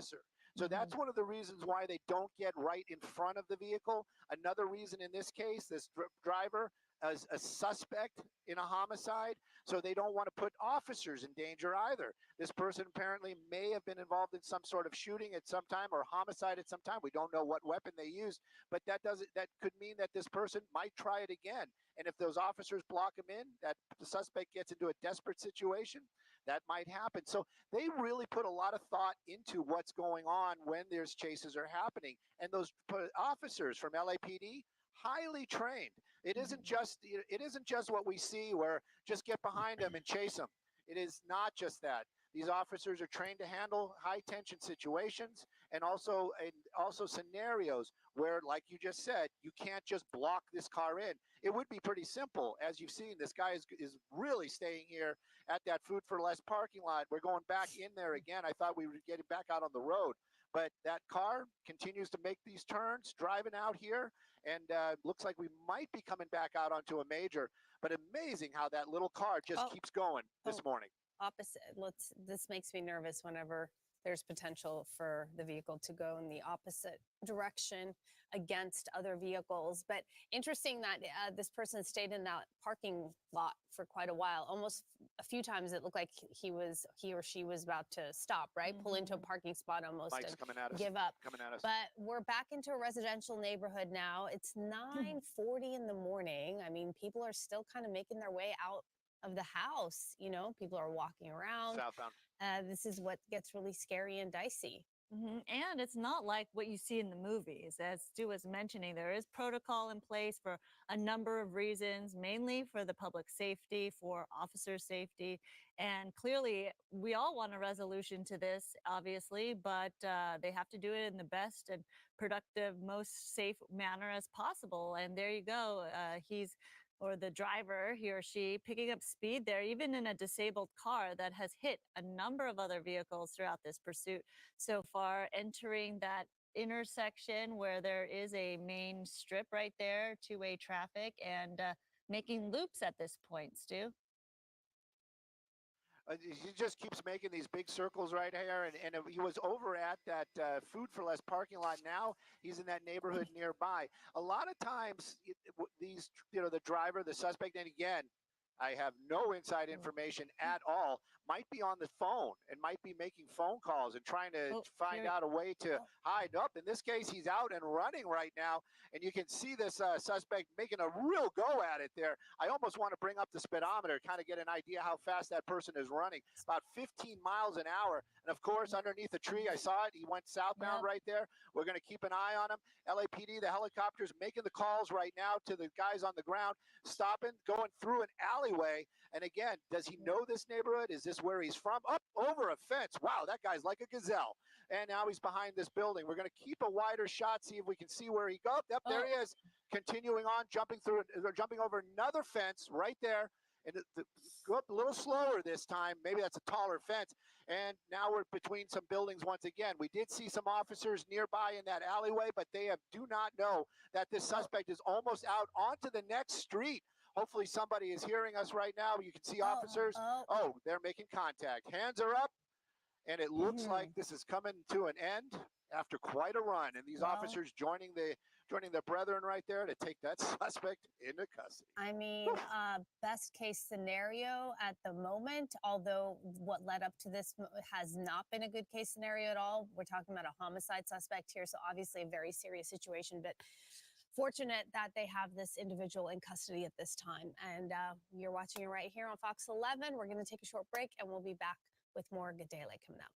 officer. So that's one of the reasons why they don't get right in front of the vehicle. Another reason in this case, this driver as a suspect in a homicide, so they don't want to put officers in danger either. This person apparently may have been involved in some sort of shooting at some time or homicide at some time. We don't know what weapon they used, but that could mean that this person might try it again. And if those officers block him in, that the suspect gets into a desperate situation, that might happen. So they really put a lot of thought into what's going on when there's chases are happening. And those officers from LAPD, highly trained. It isn't just what we see where just get behind them and chase them. It is not just that. These officers are trained to handle high tension situations and also scenarios where, like you just said, you can't just block this car in. It would be pretty simple. As you've seen, this guy is really staying here at that Food for Less parking lot. We're going back in there again. I thought we were getting back out on the road. But that car continues to make these turns, driving out here, and looks like we might be coming back out onto a major. But amazing how that little car just keeps going this morning. Opposite. This makes me nervous whenever there's potential for the vehicle to go in the opposite direction against other vehicles. But interesting that this person stayed in that parking lot for quite a while. Almost a few times it looked like he or she was about to stop, right? Pull into a parking spot almost Mike's and give up. Coming at us. But we're back into a residential neighborhood now. It's 9:40 in the morning. I mean, people are still kind of making their way out of the house. You know, people are walking around. Southbound. This is what gets really scary and dicey. And it's not like what you see in the movies. As Stu was mentioning, there is protocol in place for a number of reasons, mainly for the public safety, for officer safety. And clearly, we all want a resolution to this, obviously, but they have to do it in the best and productive, most safe manner as possible. And there you go. Or the driver, he or she, picking up speed there, even in a disabled car that has hit a number of other vehicles throughout this pursuit so far, entering that intersection where there is a main strip right there, two-way traffic, and making loops at this point, Stu. He just keeps making these big circles right here, and he was over at that Food for Less parking lot. Now he's in that neighborhood nearby. A lot of times, these, the driver, the suspect, and again, I have no inside information at all, might be on the phone and might be making phone calls and trying to find out a way to hide up. In this case, he's out and running right now, and you can see this suspect making a real go at it there. I almost want to bring up the speedometer, kind of get an idea how fast that person is running. About 15 miles an hour. And of course, underneath a tree, I saw it. He went southbound right there. We're going to keep an eye on him. LAPD, the helicopters, making the calls right now to the guys on the ground, stopping, going through an alleyway. And again, does he know this neighborhood? Is this where he's from? Up over a fence. Wow, that guy's like a gazelle. And now he's behind this building. We're going to keep a wider shot, see if we can see where he goes. Yep, there he is. Continuing on, jumping over another fence right there. And go up a little slower this time. Maybe that's a taller fence. And now we're between some buildings once again. We did see some officers nearby in that alleyway, but they do not know that this suspect is almost out onto the next street. Hopefully somebody is hearing us right now. You can see officers. Oh, they're making contact. Hands are up. And it looks like this is coming to an end after quite a run. And these officers joining their brethren right there to take that suspect into custody. I mean, best case scenario at the moment, although what led up to this has not been a good case scenario at all. We're talking about a homicide suspect here, so obviously a very serious situation, but fortunate that they have this individual in custody at this time. And you're watching it right here on Fox 11. We're going to take a short break, and we'll be back with more Good Day LA coming up.